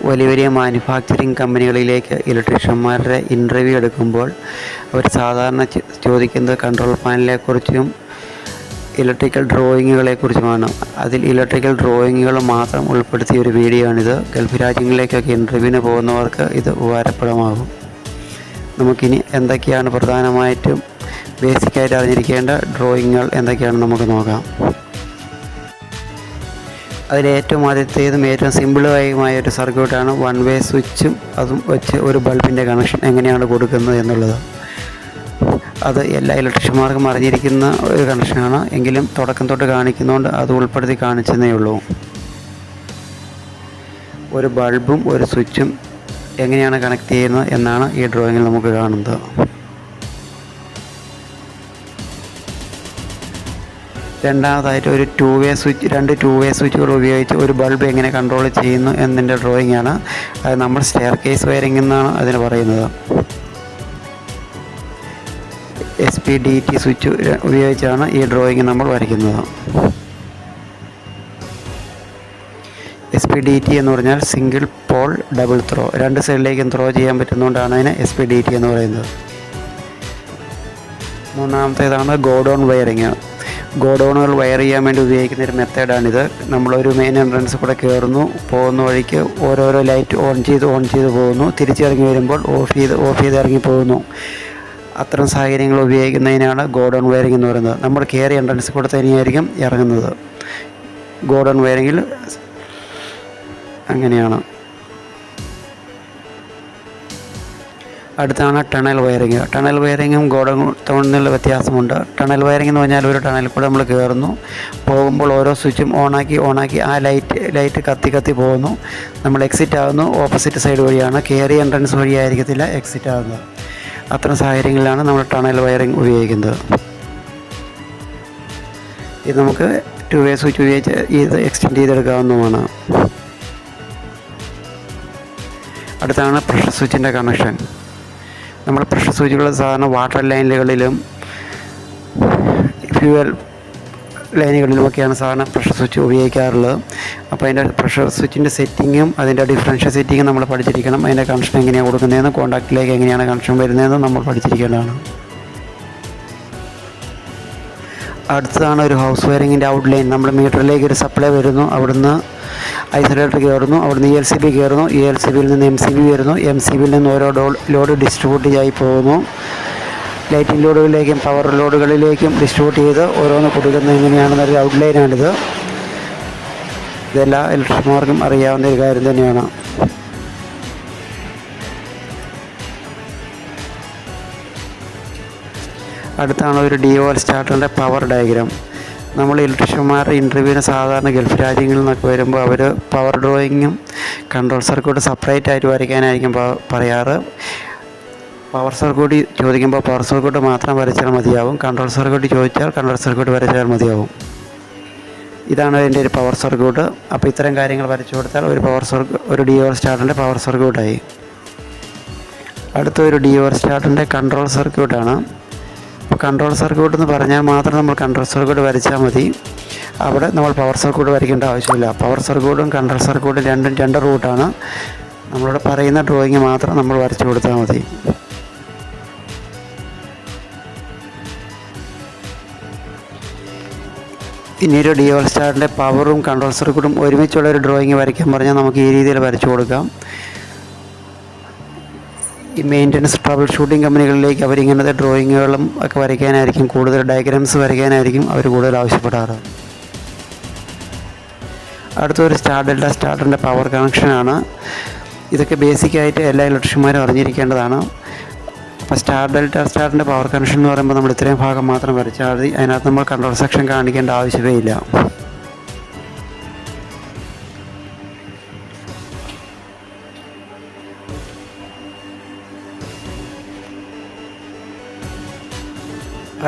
വലിയ വലിയ manufacturing കമ്പനികളിലേക്ക് ഇലക്ട്രീഷ്യന്മാരുടെ interview എടുക്കുമ്പോൾ അവർ സാധാരണ ചോദിക്കുന്നത് കൺട്രോൾ പാനലിനെക്കുറിച്ചും ഇലക്ട്രിക്കൽ ഡ്രോയിങ്ങുകളെക്കുറിച്ചുമാണ്. അതിൽ ഇലക്ട്രിക്കൽ ഡ്രോയിങ്ങുകൾ മാത്രം ഉൾപ്പെടുത്തിയ ഒരു വീഡിയോ ആണിത്. ഗൾഫ് രാജ്യങ്ങളിലേക്കൊക്കെ ഇൻ്റർവ്യൂവിന് പോകുന്നവർക്ക് ഇത് ഉപകാരപ്രദമാകും. നമുക്കിനി എന്തൊക്കെയാണ് പ്രധാനമായിട്ടും ബേസിക്കായിട്ട് അറിഞ്ഞിരിക്കേണ്ട ഡ്രോയിങ്ങുകൾ എന്തൊക്കെയാണെന്ന് നമുക്ക് നോക്കാം. അതിലേറ്റവും ആദ്യത്തേതും ഏറ്റവും സിമ്പിളുമായ ഒരു സർക്യൂട്ടാണ് വൺ വേ സ്വിച്ചും അതും വെച്ച് ഒരു ബൾബിൻ്റെ കണക്ഷൻ എങ്ങനെയാണ് കൊടുക്കുന്നത് എന്നുള്ളത്. അത് എല്ലാ ഇലക്ട്രീഷ്യന്മാർക്കും അറിഞ്ഞിരിക്കുന്ന ഒരു കണക്ഷനാണ്. എങ്കിലും തുടക്കം തൊട്ട് കാണിക്കുന്നതുകൊണ്ട് അത് ഉൾപ്പെടുത്തി കാണിച്ചതേ ഉള്ളൂ. ഒരു ബൾബും ഒരു സ്വിച്ചും എങ്ങനെയാണ് കണക്ട് ചെയ്യുന്നത് എന്നാണ് ഈ ഡ്രോയിങ്ങിൽ നമുക്ക് കാണുന്നത്. രണ്ടാമതായിട്ട് ഒരു രണ്ട് ടു വേ സ്വിച്ചുകൾ ഉപയോഗിച്ച് ഒരു ബൾബ് എങ്ങനെ കൺട്രോൾ ചെയ്യുന്നു എന്നതിൻ്റെ ഡ്രോയിങ്ങാണ്. അത് നമ്മൾ സ്റ്റെയർ കേസ് വയറിംഗ് എന്നാണ് അതിന് പറയുന്നത്. SPDT സ്വിച്ച് ഉപയോഗിച്ചാണ് ഈ ഡ്രോയിങ് നമ്മൾ വരയ്ക്കുന്നത്. SPDT എന്ന് പറഞ്ഞാൽ സിംഗിൾ പോൾ ഡബിൾ ത്രോ, രണ്ട് സൈഡിലേക്കും ത്രോ ചെയ്യാൻ പറ്റുന്നതുകൊണ്ടാണ് അതിന് SPDT എന്ന് പറയുന്നത്. മൂന്നാമത്തേതാണ് ഗോഡൗൺ വയറിങ്. ഗോഡൗണുകൾ വയർ ചെയ്യാൻ വേണ്ടി ഉപയോഗിക്കുന്ന ഒരു മെത്തേഡാണിത്. നമ്മളൊരു മെയിൻ എൻട്രൻസ് കൂടെ കയറുന്നു, പോകുന്ന വഴിക്ക് ഓരോരോ ലൈറ്റ് ഓൺ ചെയ്ത് പോകുന്നു, തിരിച്ചിറങ്ങി വരുമ്പോൾ ഓഫ് ചെയ്ത് ഇറങ്ങി പോകുന്നു. അത്തരം സാഹചര്യങ്ങൾ ഉപയോഗിക്കുന്നതിനാണ് ഗോഡൗൺ വയറിംഗ് എന്ന് പറയുന്നത്. നമ്മൾ കയറി എൻട്രൻസ് കൂടെ തന്നെയായിരിക്കും ഇറങ്ങുന്നത്. ഗോഡൗൺ വയറിങ്ങിൽ അങ്ങനെയാണ്. അടുത്താണ് ടണൽ വയറിങ്. ടണൽ വയറിങ്ങും ഗോഡൗൺ തമ്മിലുള്ള വ്യത്യാസമുണ്ട്. ടണൽ വയറിംഗ് എന്ന് പറഞ്ഞാൽ ഒരു ടണലിൽ കൂടെ നമ്മൾ കയറുന്നു, പോകുമ്പോൾ ഓരോ സ്വിച്ചും ഓണാക്കി ആ ലൈറ്റ് കത്തി പോകുന്നു. നമ്മൾ എക്സിറ്റ് ആകുന്നു ഓപ്പോസിറ്റ് സൈഡ് വഴിയാണ്, കയറിയ എൻട്രൻസ് വഴിയായിരിക്കത്തില്ല എക്സിറ്റ് ആകുന്നത്. അത്തരം സാഹചര്യങ്ങളിലാണ് നമ്മൾ ടണൽ വയറിംഗ് ഉപയോഗിക്കുന്നത്. ഇത് നമുക്ക് ടു വേ സ്വിച്ച് ഉപയോഗിച്ച് ഇത് എക്സ്റ്റെൻഡ് ചെയ്തെടുക്കാവുന്നതാണ്. അടുത്താണ് പ്രഷർ സ്വിച്ചിൻ്റെ കണക്ഷൻ. നമ്മൾ പ്രഷർ സ്വിച്ചുകൾ സാധാരണ വാട്ടർ ലൈനുകളിലും ഫ്യൂവൽ ലൈനുകളിലുമൊക്കെയാണ് സാധാരണ പ്രഷർ സ്വിച്ച് ഉപയോഗിക്കാറുള്ളത്. അപ്പോൾ അതിൻ്റെ പ്രഷർ സ്വിച്ചിൻ്റെ സെറ്റിങ്ങും അതിൻ്റെ ഡിഫറൻഷ്യൽ സെറ്റിങ്ങും നമ്മൾ പഠിച്ചിരിക്കണം. അതിൻ്റെ കണക്ഷൻ എങ്ങനെയാണ് കൊടുക്കുന്നതെന്ന്, കോൺടാക്റ്റിലേക്ക് എങ്ങനെയാണ് കണക്ഷൻ വരുന്നതെന്ന് നമ്മൾ പഠിച്ചിരിക്കേണ്ടതാണ്. അടുത്തതാണ് ഒരു ഹൗസ് വയറിങ്ങിൻ്റെ ഔട്ട്ലൈൻ. നമ്മൾ മീറ്ററിലേക്ക് ഒരു സപ്ലൈ വരുന്നു, അവിടുന്ന് ഐസൊലേറ്റർ കയറുന്നു, അവിടുന്ന് ELCB കയറുന്നു, ELCBയിൽ നിന്ന് MCB വരുന്നു, MCBയിൽ നിന്ന് ഓരോ ലോഡ് ഡിസ്ട്രിബ്യൂട്ട് ആയി പോകുന്നു. ലൈറ്റിംഗ് ലോഡുകളിലേക്കും പവർ ലോഡുകളിലേക്കും ഡിസ്ട്രിബ്യൂട്ട് ചെയ്ത് ഓരോന്ന് കൊടുക്കുന്നത് എങ്ങനെയാണെന്നൊരു ഔട്ട്ലൈനാണിത്. ഇതെല്ലാ ഇലക്ട്രീഷ്യന്മാർക്കും അറിയാവുന്ന ഒരു കാര്യം തന്നെയാണ്. അടുത്താണ് ഒരു DOL സ്റ്റാർട്ടറിൻ്റെ പവർ ഡയഗ്രാം. നമ്മൾ ഇലക്ട്രീഷ്യന്മാരുടെ ഇൻ്റർവ്യൂവിന് സാധാരണ ഗൾഫ് രാജ്യങ്ങളിൽ നിന്നൊക്കെ വരുമ്പോൾ അവർ പവർ ഡ്രോയിങ്ങും കൺട്രോൾ സർക്യൂട്ട് സെപ്പറേറ്റ് ആയിട്ട് വരയ്ക്കാനായിരിക്കും പറയാറ്. പവർ സർക്യൂട്ട് ചോദിക്കുമ്പോൾ പവർ സർക്യൂട്ട് മാത്രം വരച്ചാൽ മതിയാവും. കൺട്രോൾ സർക്യൂട്ട് ചോദിച്ചാൽ കൺട്രോൾ സർക്യൂട്ട് വരച്ചാൽ മതിയാവും. ഇതാണ് അതിൻ്റെ ഒരു പവർ സർക്യൂട്ട്. അപ്പോൾ ഇത്തരം കാര്യങ്ങൾ വരച്ചു കൊടുത്താൽ ഒരു DOL സ്റ്റാർട്ടറിൻ്റെ പവർ സർക്യൂട്ടായി. അടുത്തൊരു DOL സ്റ്റാർട്ടറിൻ്റെ കൺട്രോൾ സർക്യൂട്ടാണ്. അപ്പോൾ കൺട്രോൾ സർക്യൂട്ട് എന്ന് പറഞ്ഞാൽ മാത്രം നമ്മൾ കൺട്രോൾ സർക്യൂട്ട് വരച്ചാൽ മതി. അവിടെ നമ്മൾ പവർ സർക്യൂട്ട് വരയ്ക്കേണ്ട ആവശ്യമില്ല. പവർ സർക്യൂട്ടും കൺട്രോൾ സർക്യൂട്ടും രണ്ട് റൂട്ടാണ്. നമ്മളിവിടെ പറയുന്ന ഡ്രോയിങ് മാത്രം നമ്മൾ വരച്ചു കൊടുത്താൽ മതി. ഇനിയൊരു DOL സ്റ്റാർട്ടിൻ്റെ പവറും കൺട്രോൾ സർക്യൂട്ടും ഒരുമിച്ചുള്ള ഒരു ഡ്രോയിങ് വരയ്ക്കാൻ പറഞ്ഞാൽ നമുക്ക് ഈ രീതിയിൽ വരച്ചു കൊടുക്കാം. ഈ മെയിൻ്റനൻസ് ട്രബിൾ ഷൂട്ടിംഗ് കമ്പനികളിലേക്ക് അവരിങ്ങനത്തെ ഡ്രോയിങ്ങുകളും ഒക്കെ വരയ്ക്കാനായിരിക്കും കൂടുതൽ, ഡയഗ്രാംസ് വരയ്ക്കാനായിരിക്കും അവർ കൂടുതൽ ആവശ്യപ്പെടാറ്. അടുത്തൊരു സ്റ്റാർട്ടറിൻ്റെ പവർ കണക്ഷനാണ്. ഇതൊക്കെ ബേസിക്കായിട്ട് എല്ലാ ഇലക്ട്രീഷ്യന്മാരും അറിഞ്ഞിരിക്കേണ്ടതാണ്. അപ്പോൾ സ്റ്റാർട്ടറിൻ്റെ പവർ കണക്ഷൻ എന്ന് പറയുമ്പോൾ നമ്മൾ ഇത്രയും ഭാഗം മാത്രം വരച്ചാൽ മതി. അതിനകത്ത് നമ്മൾ കൺട്രോൾ സെക്ഷൻ കാണിക്കേണ്ട ആവശ്യമേ ഇല്ല.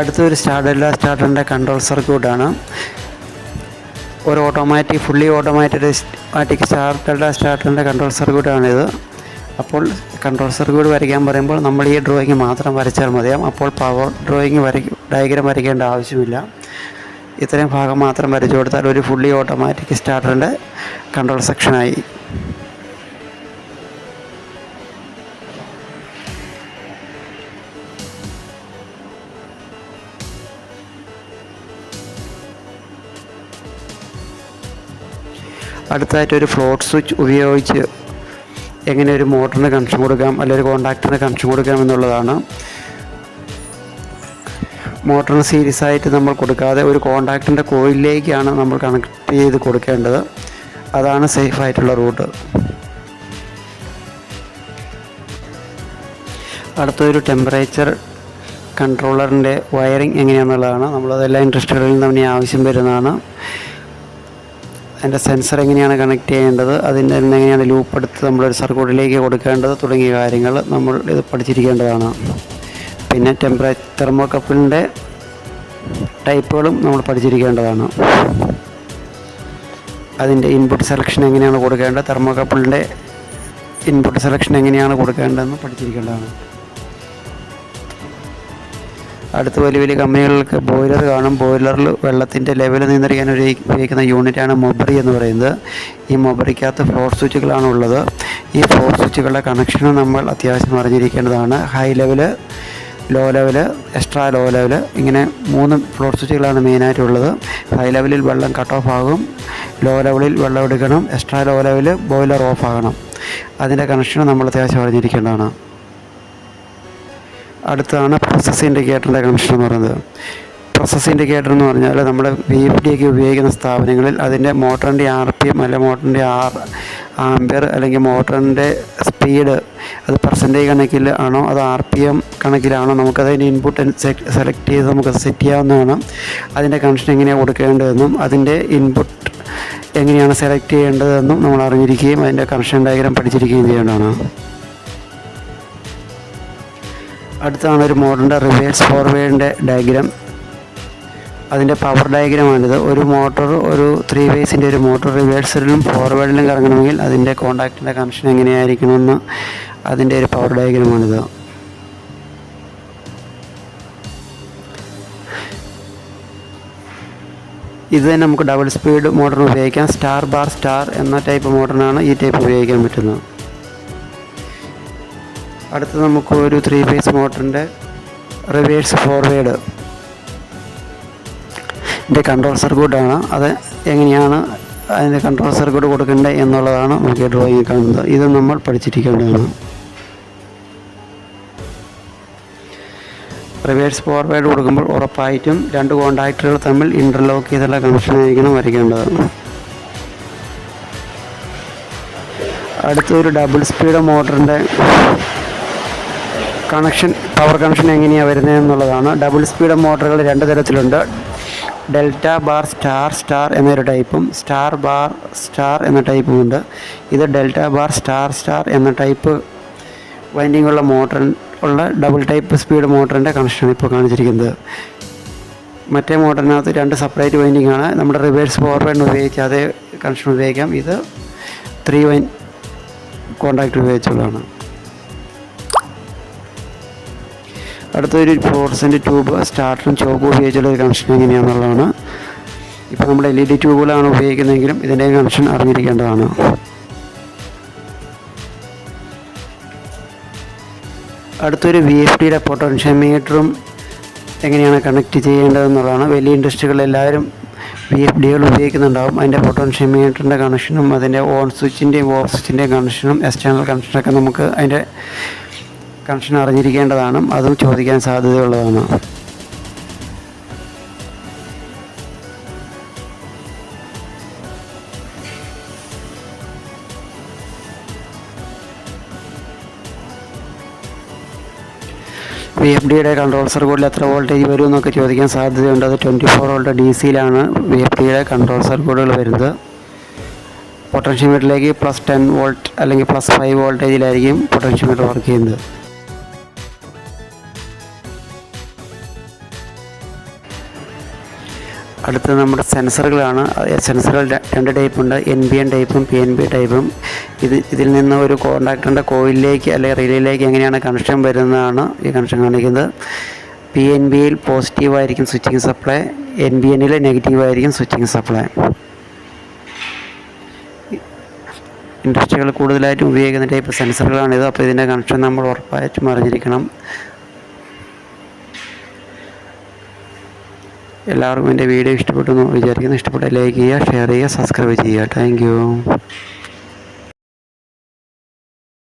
അടുത്തൊരു സ്റ്റാർട്ടറിൻ്റെ കൺട്രോൾ സർക്യൂട്ടാണ്. ഒരു ഫുള്ളി ഓട്ടോമാറ്റിക് സ്റ്റാർട്ടറിൻ്റെ കൺട്രോൾ സർക്യൂട്ടാണിത്. അപ്പോൾ കൺട്രോൾ സർക്യൂട്ട് വരയ്ക്കാൻ പറയുമ്പോൾ നമ്മൾ ഈ ഡ്രോയിങ് മാത്രം വരച്ചാൽ മതിയാവും. അപ്പോൾ പവർ ഡയഗ്രാം വരയ്ക്കേണ്ട ആവശ്യമില്ല. ഇത്രയും ഭാഗം മാത്രം വരച്ചു കൊടുത്താൽ ഒരു ഫുള്ളി ഓട്ടോമാറ്റിക് സ്റ്റാർട്ടറിൻ്റെ കൺട്രോൾ സെക്ഷനായി. അടുത്തതായിട്ട് ഒരു ഫ്ലോട്ട് സ്വിച്ച് ഉപയോഗിച്ച് എങ്ങനെ ഒരു മോട്ടറിന് കണക്ഷൻ കൊടുക്കാം അല്ലെങ്കിൽ ഒരു കോണ്ടാക്ടറിന് കണക്ഷൻ കൊടുക്കാം എന്നുള്ളതാണ്. മോട്ടറിന് സീരീസ് ആയിട്ട് നമ്മൾ കൊടുക്കാതെ ഒരു കോണ്ടാക്ടറിൻ്റെ കോയിലിലേക്കാണ് നമ്മൾ കണക്ട് ചെയ്ത് കൊടുക്കേണ്ടത്. അതാണ് സേഫ് ആയിട്ടുള്ള റൂട്ട്. അടുത്തൊരു ടെമ്പറേച്ചർ കൺട്രോളറിൻ്റെ വയറിംഗ് എങ്ങനെയാണെന്നുള്ളതാണ്. നമ്മളതെല്ലാം ഇൻഡസ്ട്രികളിൽ നിന്ന് തന്നെ ആവശ്യം വരുന്നതാണ്. അതിൻ്റെ സെൻസർ എങ്ങനെയാണ് കണക്ട് ചെയ്യേണ്ടത്, അതിൻ്റെ എങ്ങനെയാണ് ലൂപ്പ് എടുത്ത് നമ്മളൊരു സർക്യൂട്ടിലേക്ക് കൊടുക്കേണ്ടത് തുടങ്ങിയ കാര്യങ്ങൾ നമ്മൾ ഇത് പഠിച്ചിരിക്കേണ്ടതാണ്. പിന്നെ തെർമോകപ്പിളിൻ്റെ ടൈപ്പുകളും നമ്മൾ പഠിച്ചിരിക്കേണ്ടതാണ്. അതിൻ്റെ ഇൻപുട്ട് സെലക്ഷൻ എങ്ങനെയാണ് കൊടുക്കേണ്ടത്, തെർമോകപ്പിളിൻ്റെ ഇൻപുട്ട് സെലക്ഷൻ എങ്ങനെയാണ് കൊടുക്കേണ്ടതെന്ന് പഠിച്ചിരിക്കേണ്ടതാണ്. അടുത്ത വലിയ വലിയ കമ്പനികൾക്ക് ബോയിലർ കാണും. ബോയിലറിൽ വെള്ളത്തിൻ്റെ ലെവൽ നിയന്ത്രിക്കാൻ ഉപയോഗിക്കുന്ന യൂണിറ്റാണ് മൊബറി എന്ന് പറയുന്നത്. ഈ മൊബറിക്കകത്ത് ഫ്ലോട്ട് സ്വിച്ചുകളാണ് ഉള്ളത്. ഈ ഫ്ലോട്ട് സ്വിച്ചുകളുടെ കണക്ഷനും നമ്മൾ അത്യാവശ്യം അറിഞ്ഞിരിക്കേണ്ടതാണ്. High level, low level, extra low level, ഇങ്ങനെ 3 ഫ്ലോട്ട് സ്വിച്ചുകളാണ് മെയിനായിട്ടുള്ളത്. ഹൈ ലെവലിൽ വെള്ളം കട്ട് ഓഫ് ആകും, ലോ ലെവലിൽ വെള്ളം എടുക്കണം, എക്സ്ട്രാ ലോ ലെവലിൽ ബോയിലർ ഓഫ് ആകണം. അതിൻ്റെ കണക്ഷനും നമ്മൾ അത്യാവശ്യം അറിഞ്ഞിരിക്കേണ്ടതാണ്. അടുത്താണ് പ്രോസസ് ഇൻഡിക്കേറ്ററിൻ്റെ കണക്ഷൻ എന്ന് പറയുന്നത്. പ്രോസസ് ഇൻഡിക്കേറ്റർ എന്ന് പറഞ്ഞാൽ നമ്മുടെ VFD ഒക്കെ ഉപയോഗിക്കുന്ന സ്ഥാപനങ്ങളിൽ അതിൻ്റെ മോട്ടറിൻ്റെ RPM അല്ലെങ്കിൽ മോട്ടറിൻ്റെ ആംപിയർ അല്ലെങ്കിൽ മോട്ടറിൻ്റെ സ്പീഡ് അത് പെർസെൻറ്റേജ് കണക്കിൽ ആണോ അത് RPM കണക്കിലാണോ നമുക്കതിൻ്റെ ഇൻപുട്ട് സെലക്ട് ചെയ്ത് നമുക്ക് സെറ്റ് ചെയ്യാവുന്നതാണ്. അതിൻ്റെ കണക്ഷൻ എങ്ങനെയാണ് കൊടുക്കേണ്ടതെന്നും അതിൻ്റെ ഇൻപുട്ട് എങ്ങനെയാണ് സെലക്ട് ചെയ്യേണ്ടതെന്നും നമ്മൾ അറിഞ്ഞിരിക്കുകയും അതിൻ്റെ കണക്ഷൻ ഡയഗ്രാം പഠിച്ചിരിക്കുകയും ചെയ്യേണ്ടതാണ്. അടുത്താണ് ഒരു മോട്ടറിൻ്റെ റിവേഴ്സ് ഫോർവേഡിൻ്റെ ഡയഗ്രാം. അതിൻ്റെ പവർ ഡയഗ്രാമാണിത്. ഒരു മോട്ടോർ, ഒരു 3 ഫേസിൻ്റെ ഒരു മോട്ടോർ റിവേഴ്സിലും ഫോർവേഡിലും കറങ്ങണമെങ്കിൽ അതിൻ്റെ കോണ്ടാക്റ്റിൻ്റെ കണക്ഷൻ എങ്ങനെയായിരിക്കണമെന്ന് അതിൻ്റെ ഒരു പവർ ഡയഗ്രാമാണിത്. ഇത് തന്നെ നമുക്ക് ഡബിൾ സ്പീഡ് മോട്ടറിന് ഉപയോഗിക്കാം. സ്റ്റാർ ബാർ സ്റ്റാർ എന്ന ടൈപ്പ് മോട്ടറിനാണ് ഈ ടൈപ്പ് ഉപയോഗിക്കാൻ പറ്റുന്നത്. അടുത്ത് നമുക്ക് ഒരു 3 ഫേസ് മോട്ടറിൻ്റെ റിവേഴ്സ് ഫോർവേഡ് കൺട്രോൾ സർക്യൂട്ടാണ്. അത് എങ്ങനെയാണ് അതിൻ്റെ കൺട്രോൾ സർക്യൂട്ട് കൊടുക്കേണ്ടത് എന്നുള്ളതാണ് നമുക്ക് ഡ്രോയിങ് കാണുന്നത്. ഇത് നമ്മൾ പഠിച്ചിരിക്കേണ്ടതാണ്. റിവേഴ്സ് ഫോർവേഡ് കൊടുക്കുമ്പോൾ ഉറപ്പായിട്ടും 2 കോണ്ടാക്ടറുകൾ തമ്മിൽ ഇൻ്റർലോക്ക് ചെയ്തുള്ള കണക്ഷനായിരിക്കണം വരയ്ക്കേണ്ടത്. അടുത്തൊരു ഡബിൾ സ്പീഡ് മോട്ടറിൻ്റെ പവർ കണക്ഷൻ എങ്ങനെയാണ് വരുന്നത് എന്നുള്ളതാണ്. ഡബിൾ സ്പീഡ് മോട്ടറുകൾ 2 തരത്തിലുണ്ട്. ഡെൽറ്റ ബാർ സ്റ്റാർ സ്റ്റാർ എന്നൊരു ടൈപ്പും സ്റ്റാർ ബാർ സ്റ്റാർ എന്ന ടൈപ്പും ഉണ്ട്. ഇത് ഡെൽറ്റ ബാർ സ്റ്റാർ സ്റ്റാർ എന്ന ടൈപ്പ് വൈൻഡിംഗ് ഉള്ള മോട്ടറുള്ള ഡബിൾ ടൈപ്പ് സ്പീഡ് മോട്ടറിൻ്റെ കണക്ഷനാണ് ഇപ്പോൾ കാണിച്ചിരിക്കുന്നത്. മറ്റേ മോട്ടറിനകത്ത് 2 സെപ്പറേറ്റ് വൈൻഡിംഗ് ആണ്. നമ്മുടെ റിവേഴ്സ് ഫോർവേഡിന് ഉപയോഗിച്ച് അതേ കണക്ഷൻ ഉപയോഗിക്കാം. ഇത് 3 വൈൻ കോണ്ടാക്ട് ഉപയോഗിച്ചുള്ളതാണ്. അടുത്തൊരു ഫ്ലോറസെൻ്റ് ട്യൂബ് സ്റ്റാർട്ടറും ചോക്കും ഉപയോഗിച്ചുള്ള ഒരു കണക്ഷൻ എങ്ങനെയാണെന്നുള്ളതാണ്. ഇപ്പോൾ നമ്മൾ LED ട്യൂബുകളാണ് ഉപയോഗിക്കുന്നതെങ്കിലും ഇതിൻ്റെ കണക്ഷൻ അറിഞ്ഞിരിക്കേണ്ടതാണ്. അടുത്തൊരു VFDയുടെ പൊട്ടൻഷ്യോമീറ്ററും എങ്ങനെയാണ് കണക്ട് ചെയ്യേണ്ടതെന്നുള്ളതാണ്. വലിയ ഇൻഡസ്ട്രികളെല്ലാവരും VFDകൾ ഉപയോഗിക്കുന്നുണ്ടാകും. അതിൻ്റെ പൊട്ടൻഷ്യോമീറ്ററിൻ്റെ കണക്ഷനും അതിൻ്റെ ഓൺ സ്വിച്ചിൻ്റെയും ഓഫ് സ്വിച്ചിൻ്റെയും കണക്ഷനും എക്സ്റ്റേണൽ കണക്ഷനൊക്കെ നമുക്ക് അതിൻ്റെ കണക്ഷൻ അറിഞ്ഞിരിക്കേണ്ടതാണ്. അതും ചോദിക്കാൻ സാധ്യതയുള്ളതാണ്. VFDയുടെ കൺട്രോൾ സർക്യൂട്ടിൽ എത്ര വോൾട്ടേജ് വരും എന്നൊക്കെ ചോദിക്കാൻ സാധ്യതയുണ്ട്. അത് 24 വോൾട്ട് DC-യിലാണ് VFDയുടെ കൺട്രോൾ സർക്യൂട്ടുകൾ വരുന്നത്. പൊട്ടൻഷ്യോമീറ്ററിലേക്ക് +10 വോൾട്ട് അല്ലെങ്കിൽ +5 വോൾട്ടേജിലായിരിക്കും പൊട്ടൻഷ്യോമീറ്റർ വർക്ക് ചെയ്യുന്നത്. അടുത്തത് നമ്മുടെ സെൻസറുകളാണ്. സെൻസറുകൾ 2 ടൈപ്പുണ്ട്. NBN ടൈപ്പും PNB ടൈപ്പും. ഇതിൽ നിന്ന് ഒരു കോണ്ടാക്ടറിൻ്റെ കോയിലിലേക്ക് അല്ലെങ്കിൽ റിലേയിലേക്ക് എങ്ങനെയാണ് കണക്ഷൻ വരുന്നതാണ് ഈ കണക്ഷൻ കാണിക്കുന്നത്. PNBയിൽ പോസിറ്റീവായിരിക്കും സ്വിച്ചിങ് സപ്ലൈ, NBNയിൽ നെഗറ്റീവായിരിക്കും സ്വിച്ചിങ് സപ്ലൈ. ഇൻഡസ്ട്രികൾ കൂടുതലായിട്ടും ഉപയോഗിക്കുന്ന ടൈപ്പ് സെൻസറുകളാണിത്. അപ്പോൾ ഇതിൻ്റെ കണക്ഷൻ നമ്മൾ ഉറപ്പായിട്ടും അറിഞ്ഞിരിക്കണം. എല്ലാവർക്കും എൻ്റെ വീഡിയോ ഇഷ്ടപ്പെട്ടു എന്ന് വിചാരിക്കുന്നു. ഇഷ്ടപ്പെട്ട ലൈക്ക് ചെയ്യുക, ഷെയർ ചെയ്യുക, സബ്സ്ക്രൈബ് ചെയ്യുക. Thank you.